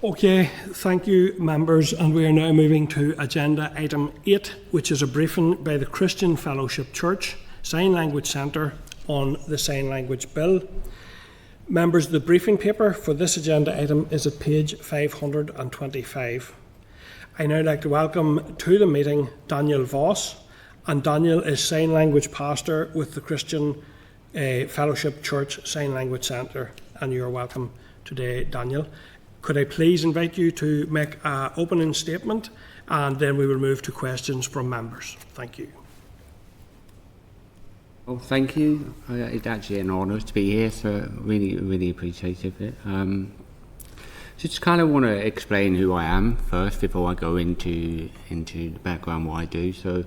Okay, thank you, members, and we are now moving to agenda item 8, which is a briefing by the Christian Fellowship Church Sign Language Centre on the Sign Language Bill. Members, the briefing paper for this agenda item is at page 525. I now like to welcome to the meeting Daniel Voss, and Daniel is Sign Language Pastor with the Christian Fellowship Church Sign Language Centre, and you are welcome today, Daniel. Could I please invite you to make an opening statement, and then we will move to questions from members. Thank you. Well, thank you. It's actually an honour to be here, so really appreciate it. Just kind of want to explain who I am first before I go into the background what I do. So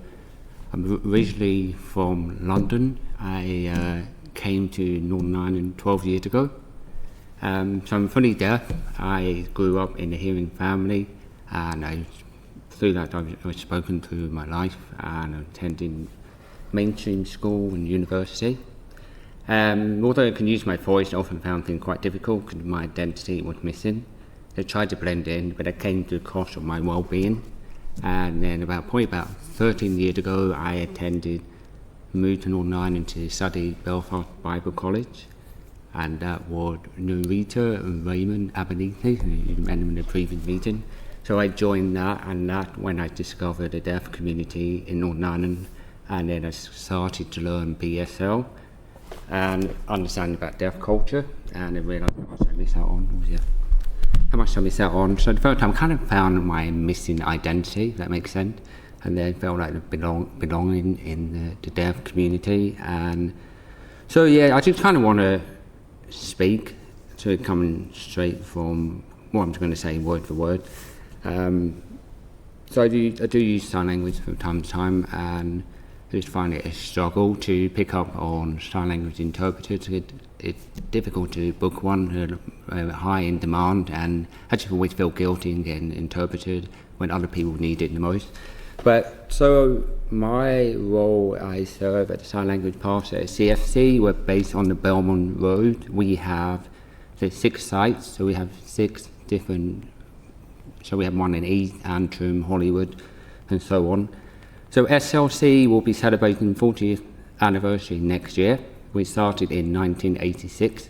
I'm originally from London. I came to Northern Ireland 12 years ago. So I'm fully deaf. I grew up in a hearing family, and through that I've spoken through my life and attending mainstream school and university. Although I can use my voice, I often found things quite difficult because my identity was missing. I tried to blend in, but it came to the cost of my well-being. And then about 13 years ago, I moved to Northern Ireland to study Belfast Bible College. And that was Rita and Raymond Abernethy, who you met in the previous meeting. So I joined that, and that when I discovered the deaf community in Northern Ireland, and then I started to learn BSL and understand about deaf culture, and I realised how much I missed out on. So the first time I kind of found my missing identity, if that makes sense, and then felt like belonging in the deaf community. And so yeah, I just kind of want to speak, so coming straight from what I'm going to say word for word. So I do use sign language from time to time, and I just find it a struggle to pick up on sign language interpreters. It's difficult to book one, high in demand, and I just always feel guilty in getting interpreted when other people need it the most. But so my role, I serve at the Sign Language Pastor at CFC. We're based on the Belmont Road. We have 6 sites, so we have 6 different. So we have one in East, Antrim, Hollywood, and so on. So SLC will be celebrating 40th anniversary next year. We started in 1986.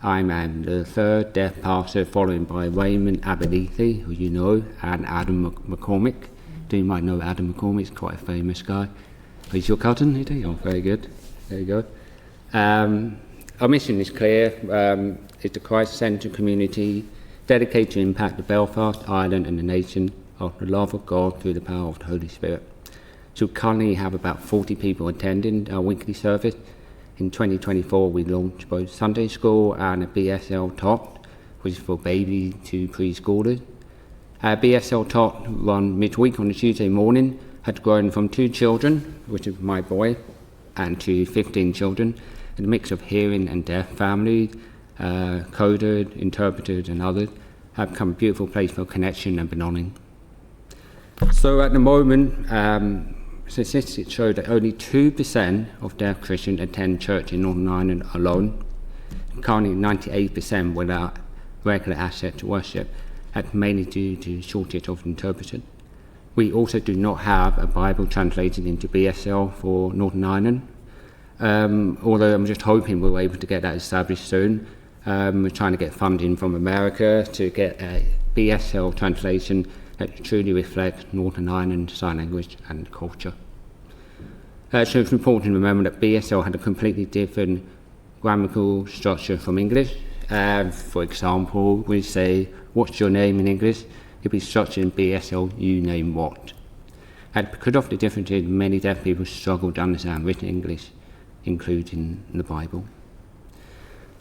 I'm the 3rd deaf pastor, followed by Raymond Abernethy, who you know, and Adam McCormick. Do you might know Adam McCormick? He's quite a famous guy. He's your cousin, is he? Oh, very good. There you go. Our mission is clear. It's a Christ-centred community dedicated to impact the Belfast, Ireland and the nation of the love of God through the power of the Holy Spirit. So we currently have about 40 people attending our weekly service. In 2024, we launched both Sunday school and a BSL Tot, which is for baby to preschoolers. BSL Tot run midweek on a Tuesday morning had grown from 2 children, which is my boy, and to 15 children, and a mix of hearing and deaf families, coded, interpreted and others, have become a beautiful place for connection and belonging. So at the moment, statistics show that only 2% of deaf Christians attend church in Northern Ireland alone. Currently 98% without regular access to worship, and mainly due to shortage of interpreters. We also do not have a Bible translated into BSL for Northern Ireland, although I'm just hoping we're able to get that established soon. We're trying to get funding from America to get a BSL translation that truly reflects Northern Ireland sign language and culture. So it's important to remember that BSL had a completely different grammatical structure from English. For example, we say, "What's your name?" in English. It'd be structured in BSL, "You name what." And because of the differences, many deaf people struggle to understand written English, including the Bible.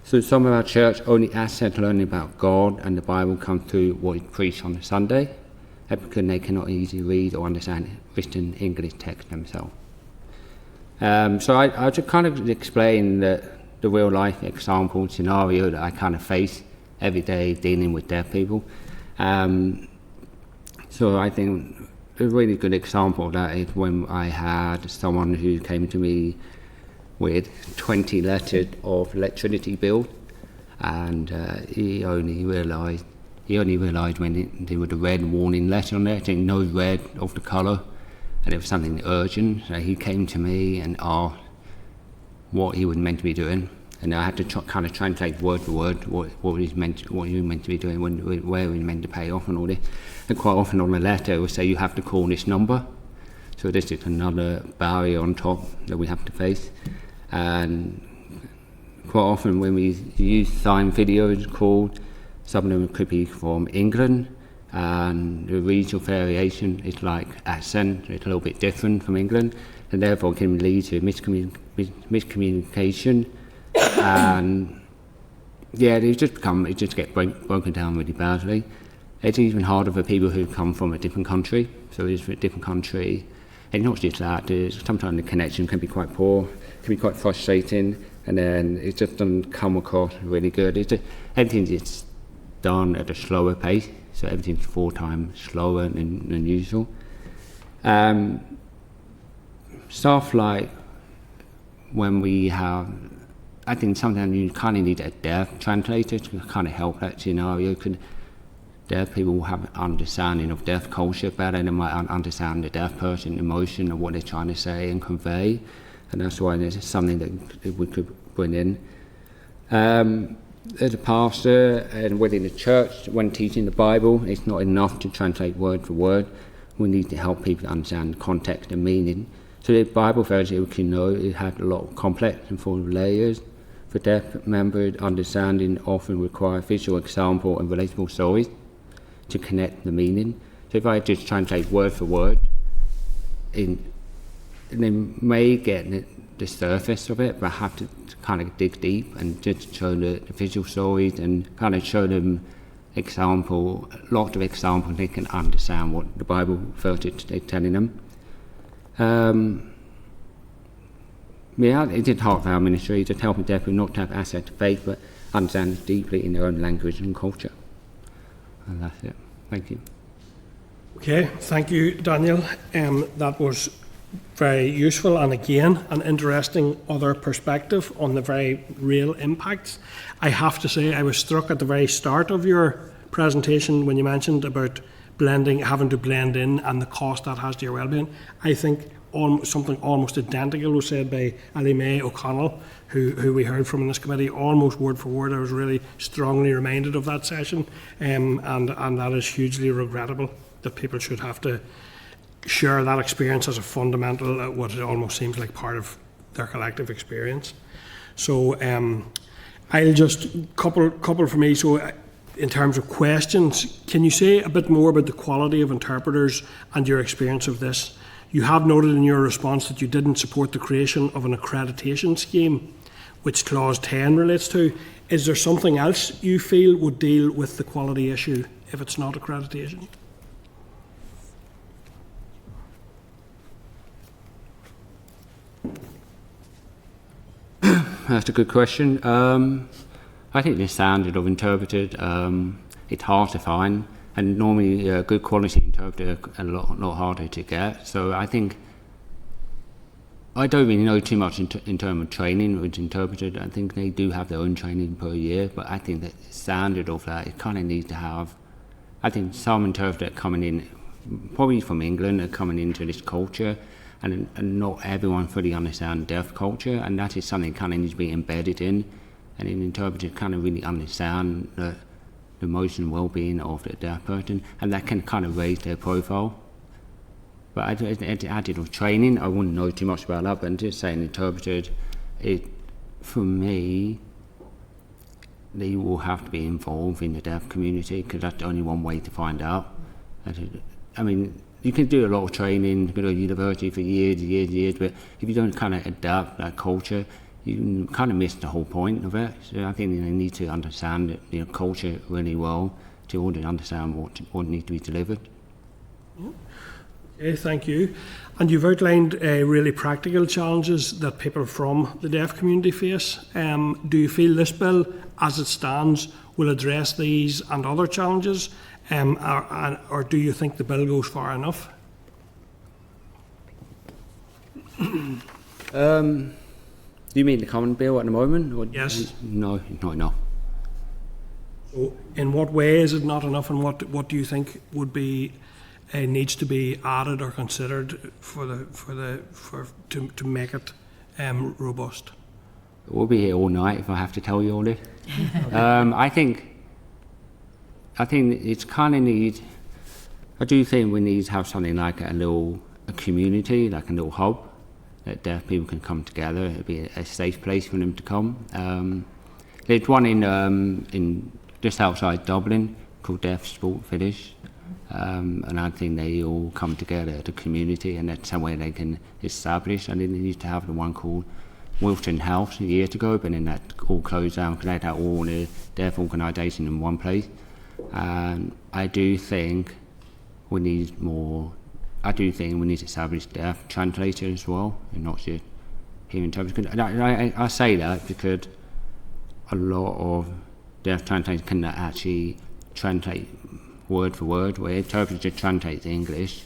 So some of our church only access learning about God and the Bible come through what is preached on a Sunday, because they cannot easily read or understand written English text themselves. So I just kind of explain the real life example scenario that I kind of face every day dealing with deaf people. So I think a really good example of that is when I had someone who came to me with 20 letters of electricity bill, and he only realised He only realised when there was a red warning letter on there, saying no red of the colour, and it was something urgent. So he came to me and asked what he was meant to be doing, and I had to kind of translate word for word what he was meant to be doing, where he was meant to pay off and all this. And quite often on the letter it would say you have to call this number. So this is another barrier on top that we have to face. And quite often when we use sign videos called, some of them could be from England, and the regional variation is like accent, it's a little bit different from England, and therefore can lead to miscommunication. And yeah, it just gets broken down really badly. It's even harder for people who come from a different country. So it's a different country, and not just that, sometimes the connection can be quite poor, can be quite frustrating, and then it just doesn't come across really good. Everything is done at a slower pace, so everything's 4 times slower than usual. Stuff like when we have, I think sometimes you kind of need a deaf translator to kind of help that scenario. Deaf people have an understanding of deaf culture better, and they might understand the deaf person emotion of what they're trying to say and convey, and that's why there's something that we could bring in. As a pastor and within the church, when teaching the Bible, it's not enough to translate word for word. We need to help people understand the context and meaning. So the Bible verse, you can know, it had a lot of complex and full of layers. For deaf members, understanding often requires visual example and relatable stories to connect the meaning. So if I just translate word for word, they may get the surface of it, but I have to kind of dig deep and just show the visual stories and kind of show them lots of examples, they can understand what the Bible verse is telling them. It is hard for our ministry, just helping deaf people not to have access to faith, but understand it deeply in their own language and culture. And that's it. Thank you. Okay, thank you, Daniel. That was very useful, and again, an interesting other perspective on the very real impacts. I have to say, I was struck at the very start of your presentation when you mentioned about having to blend in and the cost that has to your well-being. I think something almost identical was said by Ellie Mae O'Connell, who we heard from in this committee, almost word for word. I was really strongly reminded of that session, and that is hugely regrettable that people should have to share that experience as a fundamental, what it almost seems like part of their collective experience. So I'll just couple for me. So in terms of questions, can you say a bit more about the quality of interpreters and your experience of this? You have noted in your response that you didn't support the creation of an accreditation scheme, which Clause 10 relates to. Is there something else you feel would deal with the quality issue if it's not accreditation? That's a good question. I think the standard of interpreted, it's hard to find, and normally a good quality interpreter are a lot harder to get. So I think I don't really know too much in terms of training with interpreters. I think they do have their own training per year, but I think the standard of that, it kind of needs to have, I think some interpreters coming in, probably from England, are coming into this culture, and not everyone fully understands deaf culture, and that is something kind of needs to be embedded in, and an interpreter kind of really understand the emotional well-being of the deaf person, and that can kind of raise their profile. But added of training, I wouldn't know too much about that, but just saying interpreted, for me, they will have to be involved in the deaf community, because that's only one way to find out. I mean, you can do a lot of training, go to university for years, but if you don't kind of adapt that culture, you kind of miss the whole point of it. So I think they need to understand the culture really well to order to understand what needs to be delivered. Okay, thank you. And you've outlined really practical challenges that people from the deaf community face. Do you feel this bill, as it stands, will address these and other challenges, or do you think the bill goes far enough? Do you mean the common bill at the moment? Or yes. No, not enough. So in what way is it not enough, and what do you think would be needs to be added or considered to make it robust? We'll be here all night if I have to tell you all this. I think it's kind of need. I do think we need to have something like a community, like a little hub that deaf people can come together. It'd be a safe place for them to come. There's one in just outside Dublin called Deaf Sport Village, and I think they all come together as a community, and that's somewhere they can establish. And then they used to have the one called Wilton House years ago, but then that all closed down because they had all the deaf organisation in one place. And I do think we need more. I do think we need to establish deaf translators as well, and not just hearing interpreters. I say that because a lot of deaf translators cannot actually translate word for word. Where interpreters translate English,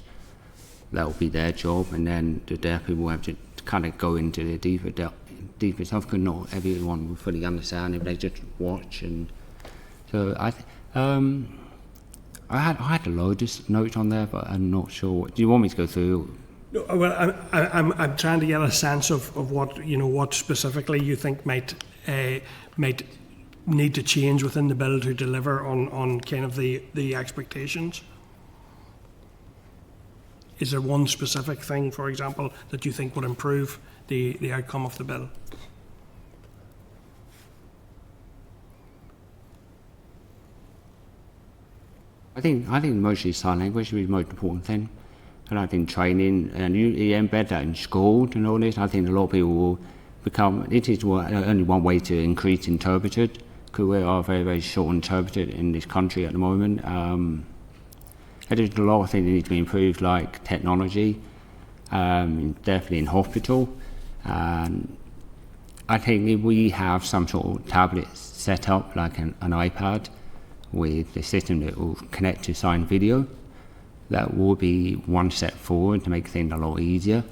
that will be their job, and then the deaf people have to kind of go into the deeper stuff, because not everyone will fully understand if they just watch. And so I had a load of notes on there, but I'm not sure. Do you want me to go through? No, well, I'm trying to get a sense of what specifically you think might need to change within the bill to deliver on kind of the expectations. Is there one specific thing, for example, that you think would improve the outcome of the bill? I think mostly sign language is the most important thing, and I think training, and you embed that in school and all this. I think a lot of people will become. It is only one way to increase interpreters, because we are very, very short interpreted in this country at the moment. There's a lot of things that need to be improved, like technology, definitely in hospital. And I think if we have some sort of tablet set up, like an iPad, with a system that will connect to sign video, that will be one step forward to make things a lot easier.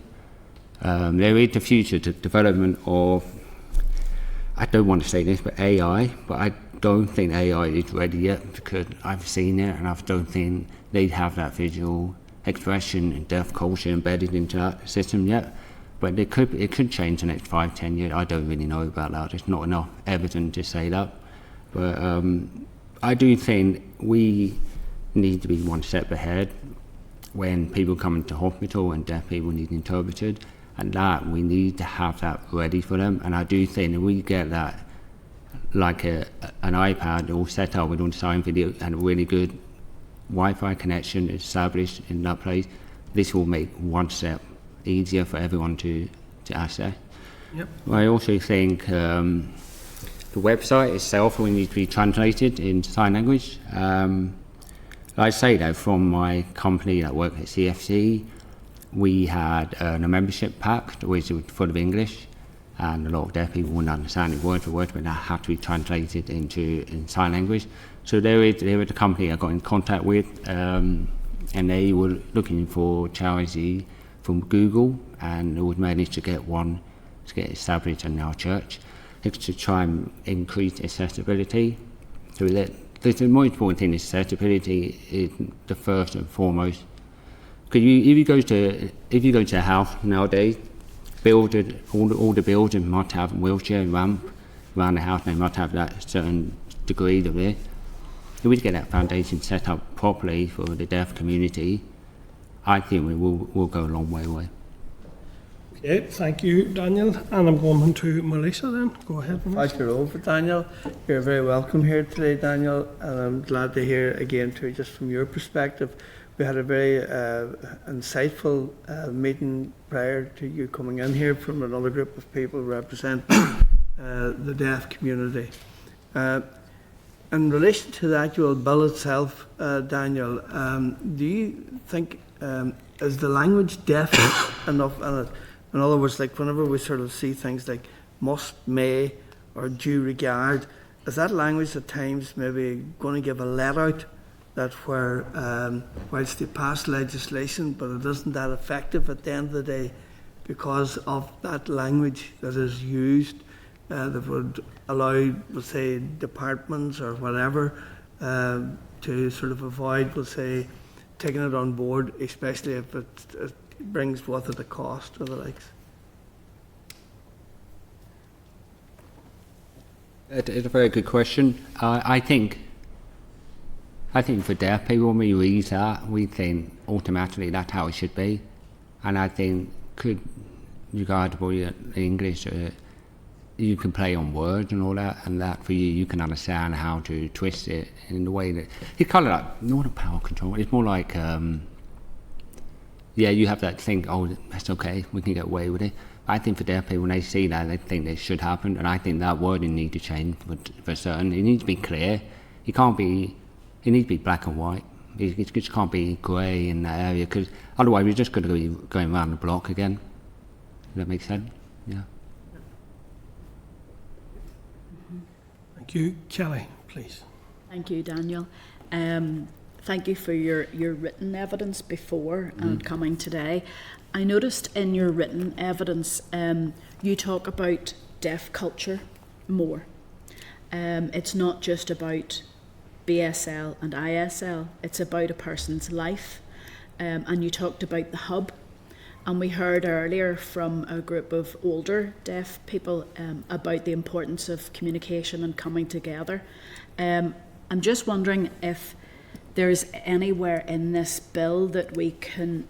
There is the future development of, I don't want to say this, but AI, but I don't think AI is ready yet, because I've seen it and I don't think they have that visual expression and deaf culture embedded into that system yet. But it could change in the next 5-10 years. I don't really know about that. There's not enough evidence to say that. But I do think we need to be one step ahead when people come into hospital and deaf people need interpreted, and that we need to have that ready for them. And I do think if we get that, like an iPad all set up with all the sign video and a really good Wi-Fi connection established in that place, this will make one step easier for everyone to access. Yep. I also think the website itself will need to be translated into sign language. I say that from my company that worked at CFC, we had a membership pack which was full of English, and a lot of deaf people wouldn't understand it word for word, but that had to be translated in sign language. So there was a company I got in contact with, and they were looking for charity from Google, and they would manage to get one to get established in our church. It's to try and increase accessibility. So the most important thing is accessibility is the first and foremost. Because if you go to a house nowadays, all the buildings must have a wheelchair ramp around the house. They must have that certain degree of it. If we get that foundation set up properly for the deaf community, I think we will go a long way away. Okay, thank you, Daniel. And I'm going to Melissa then. Go ahead, Melissa. Thank you all for Daniel. You're very welcome here today, Daniel, and I'm glad to hear again too, just from your perspective. We had a very insightful meeting prior to you coming in here from another group of people representing the deaf community. In relation to the actual bill itself, Daniel, do you think is the language deaf enough in it? In other words, like whenever we sort of see things like must, may, or due regard, is that language at times maybe going to give a let out that where, whilst they pass legislation, but it isn't that effective at the end of the day because of that language that is used that would allow, we'll say, departments or whatever to sort of avoid, we'll say, taking it on board, especially if it brings with it a cost or the likes? It's a very good question. I think for deaf people, when we read that, we think automatically that's how it should be. And I think, could you guys in English, you can play on words and all that, and that for you can understand how to twist it in the way that it's kind of like not a power control. It's more like you have that thing. Oh, that's okay. We can get away with it. I think for deaf people, when they see that, they think it should happen, and I think that wording needs to change for certain. It needs to be clear. It needs to be black and white. It just can't be grey in that area, because otherwise we're just going to be going around the block again. Does that make sense? Yeah. Thank you. Kelly, please. Thank you, Daniel. Thank you for your written evidence before and coming today. I noticed in your written evidence you talk about deaf culture more. It's not just about BSL and ISL, it's about a person's life. And you talked about the hub. And we heard earlier from a group of older deaf people about the importance of communication and coming together. I'm just wondering if there's anywhere in this bill that we can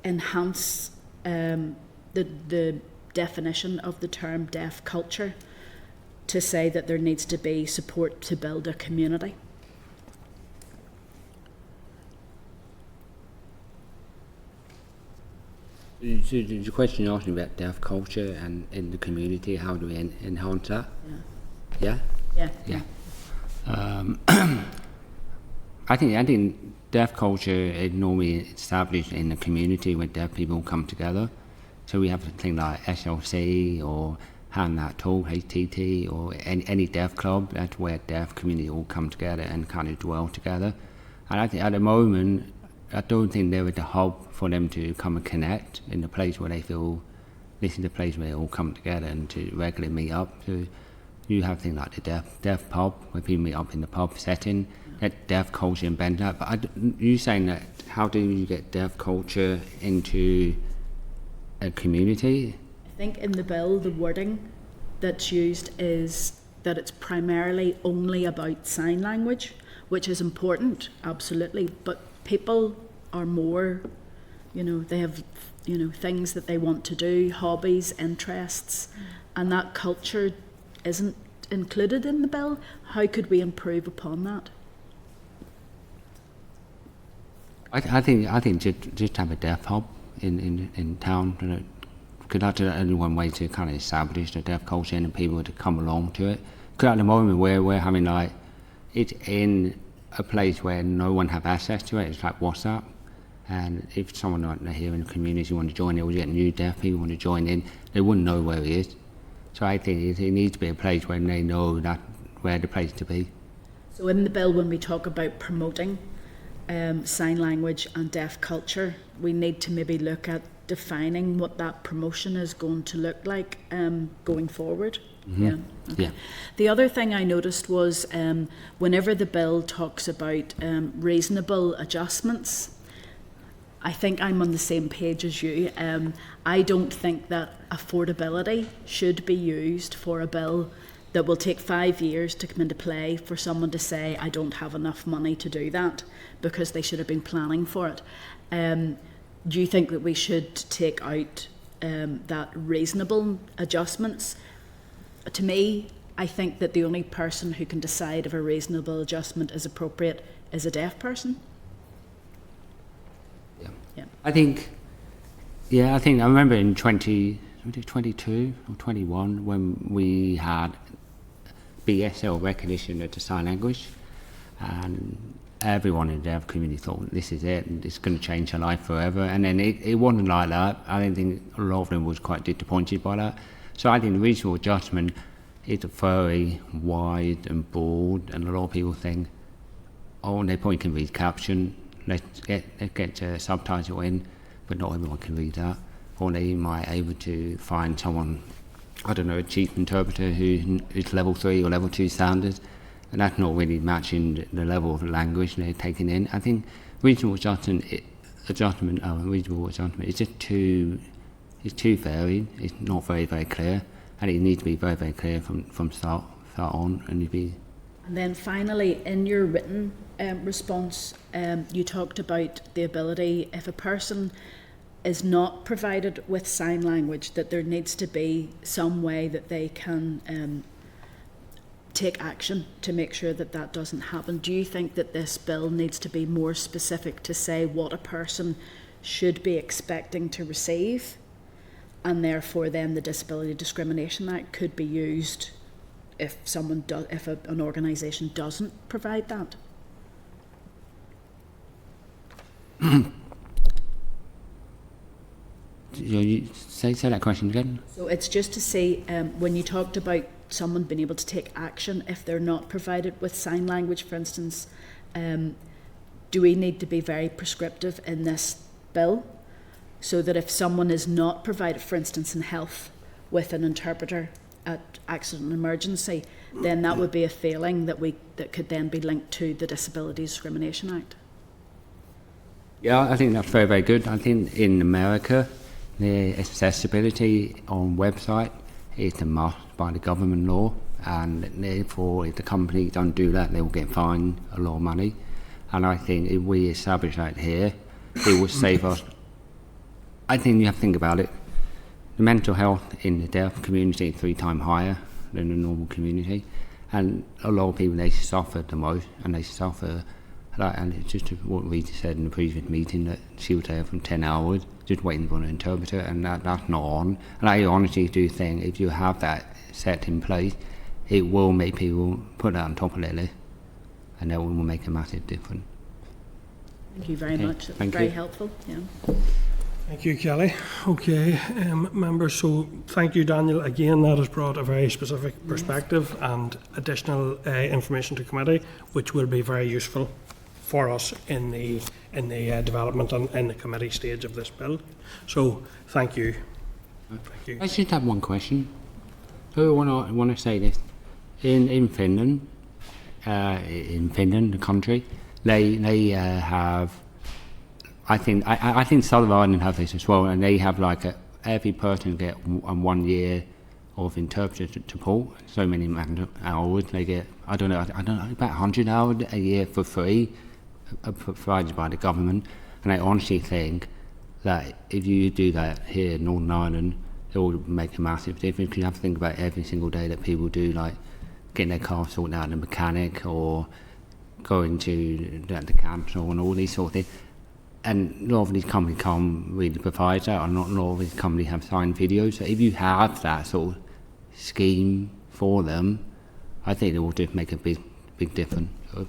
enhance the definition of the term deaf culture to say that there needs to be support to build a community. So the question you're asking about deaf culture and in the community, how do we enhance that? Yeah? Yeah. I think deaf culture is normally established in the community where deaf people come together. So we have things like SLC or Hand That Talk, HTT, or any deaf club. That's where deaf community all come together and kind of dwell together. And I think at the moment, I don't think there is a hub for them to come and connect in the place where they feel this is the place where they all come together and to regularly meet up. So you have things like the deaf pub, where people meet up in the pub setting, that deaf culture and bend that. But you're saying that, how do you get deaf culture into a community? I think in the bill, the wording that's used is that it's primarily only about sign language, which is important, absolutely, but people are more, they have, things that they want to do, hobbies, interests, and that culture isn't included in the bill. How could we improve upon that? I think just have a deaf hub in town. Because that's only one way to kind of establish the deaf culture and people to come along to it. Because at the moment we're having it's in a place where no one have access to it. It's like WhatsApp, and if someone here in the community want to join in, or get new deaf people want to join in, they wouldn't know where it is. So I think it needs to be a place where they know that where the place to be. So in the bill, when we talk about promoting sign language and deaf culture, we need to maybe look at defining what that promotion is going to look like going forward. Mm-hmm. Yeah. Okay. Yeah. The other thing I noticed was whenever the bill talks about reasonable adjustments, I think I'm on the same page as you. I don't think that affordability should be used for a bill that will take 5 years to come into play for someone to say, I don't have enough money to do that, because they should have been planning for it. Do you think that we should take out that reasonable adjustments? To me, I think that the only person who can decide if a reasonable adjustment is appropriate is a deaf person. Yeah. I remember in 2022 or 21 when we had BSL recognition of the sign language, and everyone in the deaf community thought this is it and it's going to change her life forever, and then it wasn't like that. I don't think a lot of them was quite disappointed by that. So I think the reasonable adjustment is very wide and broad, and a lot of people think, oh, they probably can read caption, let's get a subtitle in, but not everyone can read that. Or they might be able to find someone I don't know, a chief interpreter who is level 3 or level 2 standards, and that's not really matching the level of language they're taking in. I think reasonable adjustment is just too varied. It's not very, very clear, and it needs to be very, very clear from start on. And then finally, in your written response, you talked about the ability, if a person is not provided with sign language, that there needs to be some way that they can take action to make sure that that doesn't happen. Do you think that this bill needs to be more specific to say what a person should be expecting to receive, and therefore then the Disability Discrimination Act could be used if an organisation doesn't provide that? You say that question again? So it's just to see, when you talked about someone being able to take action if they're not provided with sign language, for instance, do we need to be very prescriptive in this bill so that if someone is not provided, for instance in health, with an interpreter at accident and emergency, then that would be a failing that could then be linked to the Disability Discrimination Act? Yeah, I think that's very, very good. I think in America, the accessibility on website is a must by the government law, and therefore if the company don't do that, they will get fined a lot of money. And I think if we establish that here, it will save us. I think you have to think about it. The mental health in the deaf community is 3 times higher than the normal community, and a lot of people, they suffer the most, and they suffer. And it's just what we said in the previous meeting, that she was there for 10 hours just waiting for an interpreter, and that's not on. And I honestly do think if you have that set in place, it will make people put that on top of their list, and that will make a massive difference. Thank you very much. That's very helpful. Yeah. Thank you, Kelly. Okay, members, so thank you, Daniel. Again, that has brought a very specific perspective and additional information to committee, which will be very useful for us in the development and in the committee stage of this bill. So, thank you. Thank you. I just have one question. I want to say this. In Finland, the country, they have. I think Southern Ireland have this as well, and they have every person get 1 year of interpreter support. So many hours they get. I don't know, about 100 hours a year for free, provided by the government. And I honestly think that if you do that here in Northern Ireland, it will make a massive difference. You have to think about every single day that people do, like getting their car sorted out in a mechanic, or going to the council and all these sort of things. And a lot of these companies can't really provide that, or not a lot of these companies have signed videos. So if you have that sort of scheme for them, I think it will just make a big difference. So,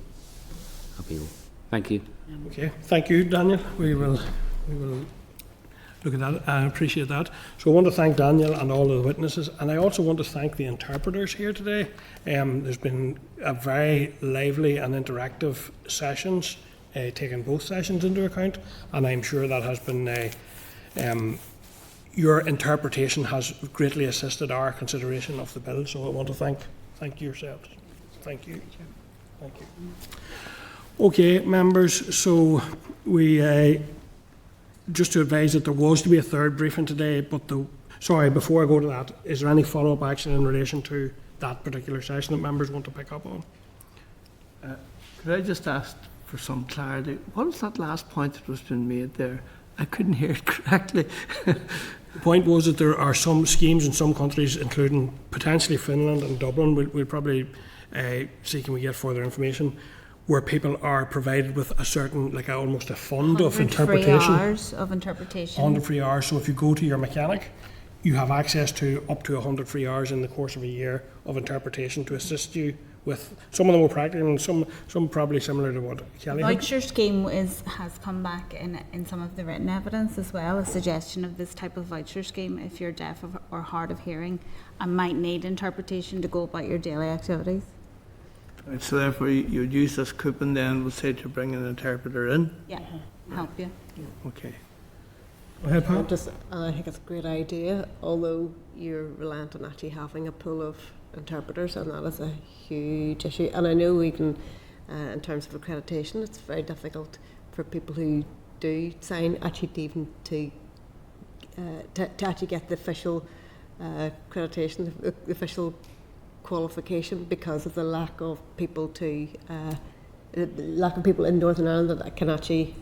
thank you. Okay, thank you, Daniel. We will look at that. I appreciate that. So I want to thank Daniel and all of the witnesses, and I also want to thank the interpreters here today. There's been a very lively and interactive sessions, taking both sessions into account, and I'm sure that has been your interpretation has greatly assisted our consideration of the bill. So I want to thank yourselves. Thank you. Thank you. Okay, members. So we just to advise that there was to be a third briefing today, but before I go to that, is there any follow-up action in relation to that particular session that members want to pick up on? Could I just ask for some clarity? What was that last point that was being made there? I couldn't hear it correctly. The point was that there are some schemes in some countries, including potentially Finland and Dublin, we'll probably see can we get further information, where people are provided with a certain, almost a fund of interpretation. 100 free hours of interpretation. 100 free hours. So if you go to your mechanic, you have access to up to 100 free hours in the course of a year of interpretation to assist you with. Some of them more practical, and some probably similar to what Kelly had. Voucher scheme has come back in some of the written evidence as well, a suggestion of this type of voucher scheme if you're deaf or hard of hearing and might need interpretation to go about your daily activities. Right, so therefore you'd use this coupon then, we'll say, to bring an interpreter in? Yeah, help you. Okay. Go ahead, Pat. I think it's a great idea, although you're reliant on actually having a pool of interpreters, and that is a huge issue. And I know even in terms of accreditation, it's very difficult for people who do sign actually to actually get the official accreditation, the official qualification, because of the lack of people in Northern Ireland that can actually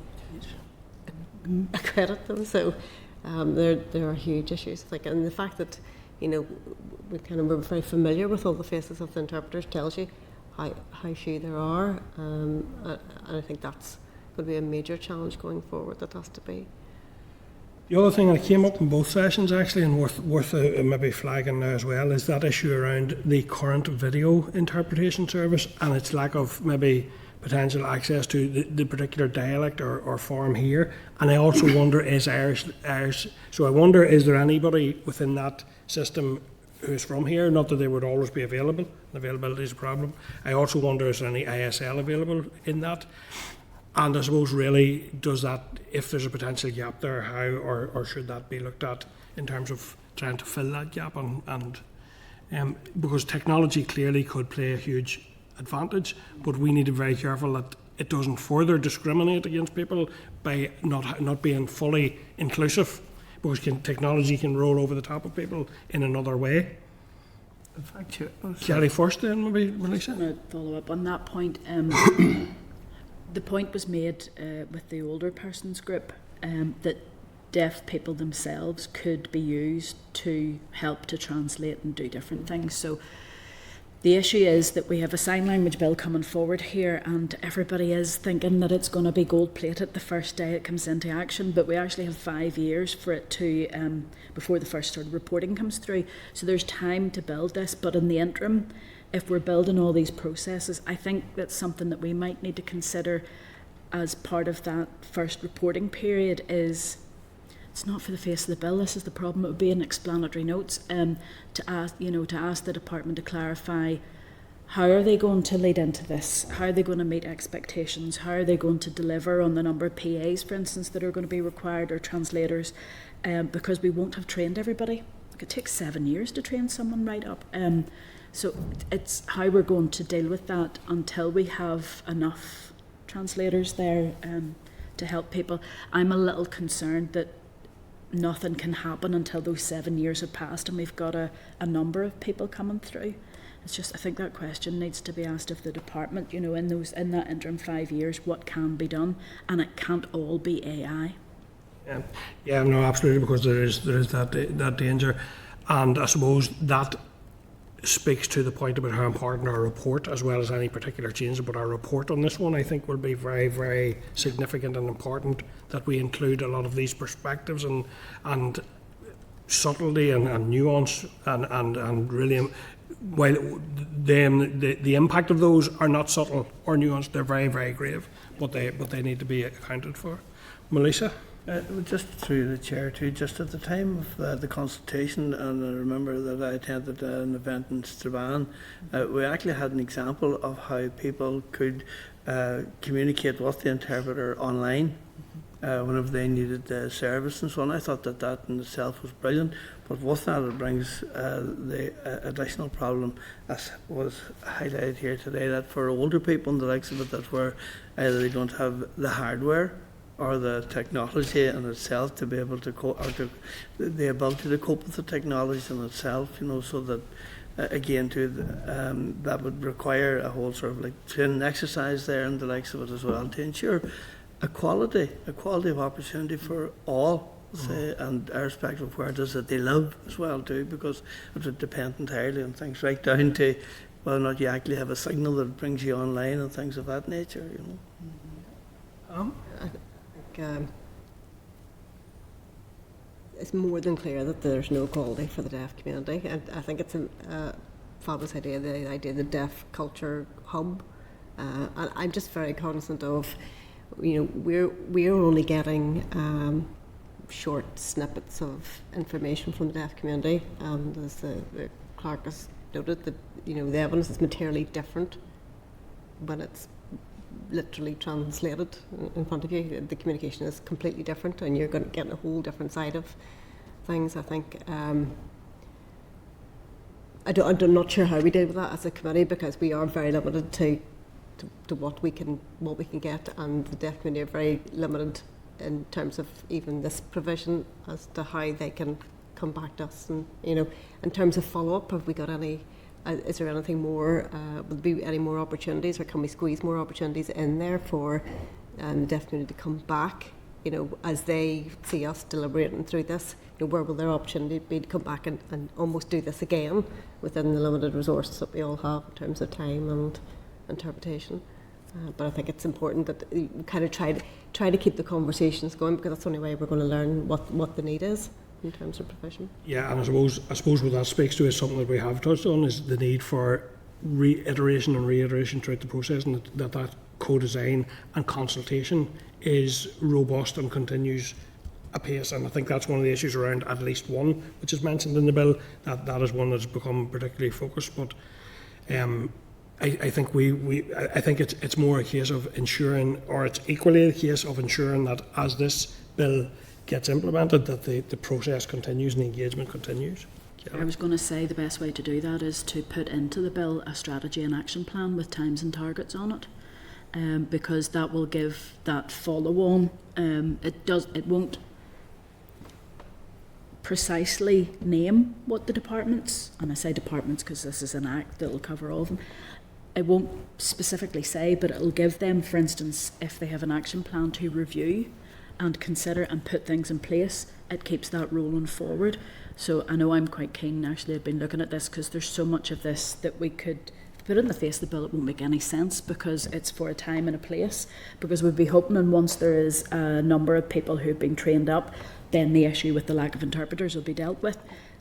accredit them. So there are huge issues, I think, and the fact that we're very familiar with all the faces of the interpreters tells you how few there are, and I think that's going to be a major challenge going forward. That has to be. The other thing that came up in both sessions, actually, and worth maybe flagging now as well, is that issue around the current video interpretation service and its lack of maybe potential access to the particular dialect or form here. And I also wonder, is Irish? So I wonder, is there anybody within that system who's from here? Not that they would always be available. Availability is a problem. I also wonder, is there any ISL available in that? And I suppose really, does that, if there's a potential gap there, how or should that be looked at in terms of trying to fill that gap? And because technology clearly could play a huge advantage, but we need to be very careful that it doesn't further discriminate against people by not being fully inclusive, because technology can roll over the top of people in another way. In fact, Kelly first, then maybe Melissa. I'm going to follow up on that point. The point was made with the older persons group that deaf people themselves could be used to help to translate and do different things. So the issue is that we have a sign language bill coming forward here, and everybody is thinking that it's going to be gold plated the first day it comes into action, but we actually have 5 years for it to before the first sort of reporting comes through. So there's time to build this, but in the interim, if we're building all these processes, I think that's something that we might need to consider as part of that first reporting period. Is it's not for the face of the bill. This is the problem. It would be in explanatory notes to ask the department to clarify how are they going to lead into this. How are they going to meet expectations? How are they going to deliver on the number of PAs, for instance, that are going to be required, or translators? Because we won't have trained everybody. It could take 7 years to train someone right up. So it's how we're going to deal with that until we have enough translators there to help people. I'm a little concerned that nothing can happen until those 7 years have passed and we've got a number of people coming through. It's just, I think that question needs to be asked of the department, in that interim 5 years, what can be done, and it can't all be AI. Yeah, no, absolutely, because there is that danger, and I suppose that speaks to the point about how important our report, as well as any particular change, but our report on this one, I think, will be very, very significant and important, that we include a lot of these perspectives and subtlety and nuance and really, while the impact of those are not subtle or nuanced, they're very, very grave, but they need to be accounted for. Melissa? Just through the chair too, just at the time of the consultation, and I remember that I attended an event in Strabane, we actually had an example of how people could communicate with the interpreter online whenever they needed service and so on. I thought that in itself was brilliant, but with that it brings the additional problem, as was highlighted here today, that for older people and the likes of it, that were either they don't have the hardware or the technology in itself to be able to cope, or the ability to cope with the technology in itself, so that again too, that would require a whole sort of like training exercise there and the likes of it as well, to ensure equality of opportunity for all, say, and irrespective of where it is that they live as well too, because it would depend entirely on things right down to whether or not you actually have a signal that brings you online and things of that nature, It's more than clear that there's no equality for the deaf community, and I think it's a fabulous idea, the idea of the deaf culture hub. And I'm just very cognizant of, we're only getting short snippets of information from the deaf community, and as the Clerk has noted, that the evidence is materially different when it's literally translated in front of you. The communication is completely different, and you're going to get a whole different side of things. I think I'm not sure how we deal with that as a committee, because we are very limited to what we can get, and the deaf community are very limited in terms of even this provision as to how they can come back to us. And in terms of follow up, have we got any? Is there anything more? Will there be any more opportunities, or can we squeeze more opportunities in there for the deaf community to come back? As they see us deliberating through this, where will their opportunity be to come back and almost do this again within the limited resources that we all have in terms of time and interpretation? But I think it's important that we kind of try to keep the conversations going, because that's the only way we're going to learn what the need is in terms of provision. Yeah, and I suppose what that speaks to is something that we have touched on, is the need for reiteration throughout the process, and that co-design and consultation is robust and continues apace. And I think that's one of the issues around at least one, which is mentioned in the bill, that is one that's become particularly focused. But I think I think it's more a case of ensuring, or it's equally a case of ensuring that as this bill gets implemented, that the process continues and the engagement continues. I was going to say the best way to do that is to put into the bill a strategy and action plan with times and targets on it, because that will give that follow-on. It won't precisely name what the departments, and I say departments because this is an act that will cover all of them. It won't specifically say, but it'll give them, for instance, if they have an action plan to review and consider and put things in place, it keeps that rolling forward. So I know I'm quite keen, actually. I've been looking at this because there's so much of this that we could put in the face of the bill. It won't make any sense because it's for a time and a place, because we'd be hoping, and once there is a number of people who've been trained up, then the issue with the lack of interpreters will be dealt with.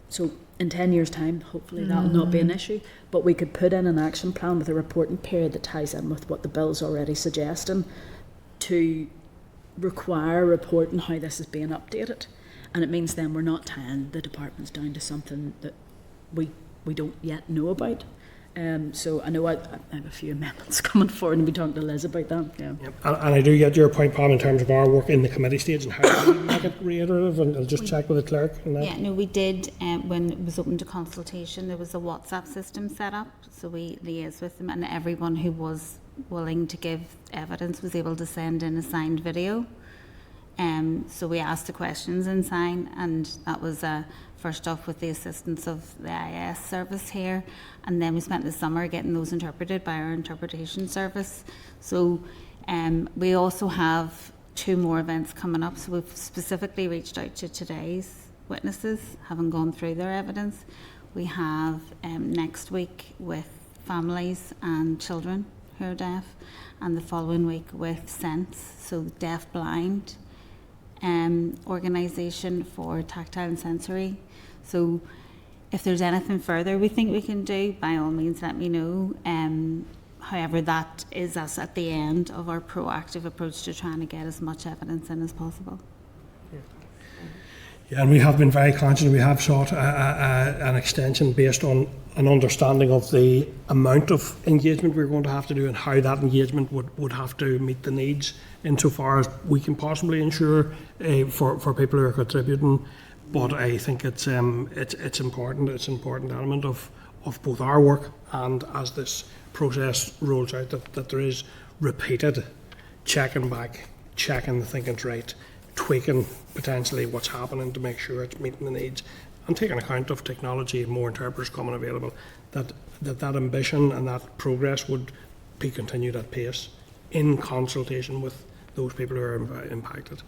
So in 10 years' time, hopefully that'll not be an issue, but we could put in an action plan with a reporting period that ties in with what the bill's already suggesting, to require reporting how this is being updated. And it means then we're not tying the departments down to something that we don't yet know about. So I know I have a few amendments coming forward, and we talked to Liz about that. Yeah. Yep. And I do get your point, Pam, in terms of our work in the committee stage and how we make it reiterative, and I'll just check with the clerk on that. Yeah, no, we did, when it was open to consultation, there was a WhatsApp system set up, so we liaised with them, and everyone who was willing to give evidence was able to send in a signed video. So we asked the questions in sign, and that was first off with the assistance of the IS service here, and then we spent the summer getting those interpreted by our interpretation service. So we also have 2 more events coming up, so we've specifically reached out to today's witnesses, having gone through their evidence. We have next week with families and children who are deaf, and the following week with SENSE, so deaf blind organisation for tactile and sensory. So if there's anything further we think we can do, by all means let me know. However, that is us at the end of our proactive approach to trying to get as much evidence in as possible. Yeah, and we have been very conscious. We have sought an extension based on an understanding of the amount of engagement we're going to have to do, and how that engagement would have to meet the needs insofar as we can possibly ensure for people who are contributing. But I think it's important. It's an important element of both our work, and as this process rolls out, that there is repeated checking back, checking the thinking's right, tweaking potentially what's happening to make sure it's meeting the needs, and taking account of technology and more interpreters coming available, that ambition and that progress would be continued at pace in consultation with those people who are impacted.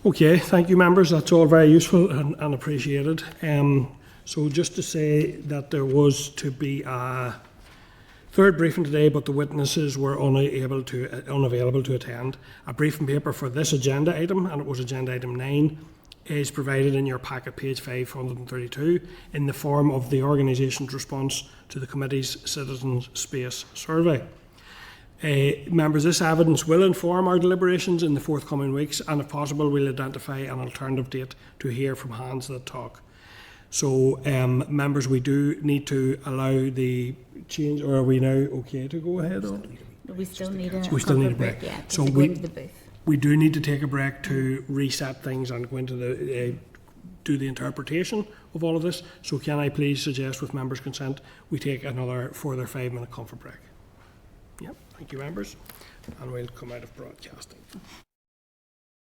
Okay, thank you, members. That's all very useful and appreciated. So just to say that there was to be a third briefing today, but the witnesses were unavailable to attend. A briefing paper for this agenda item, and it was agenda item 9, is provided in your packet, page 532, in the form of the organisation's response to the committee's Citizens Space Survey. Members, this evidence will inform our deliberations in the forthcoming weeks, and if possible we'll identify an alternative date to hear from hands that talk. So, members, we do need to allow the change, or are we now okay to go ahead on? We still need a We still need a comfort break. Yeah, So to go into the booth. We do need to take a break to reset things and go into the do the interpretation of all of this. So can I please suggest, with members' consent, we take another further 5-minute comfort break? Yep, thank you, members. And we'll come out of broadcasting.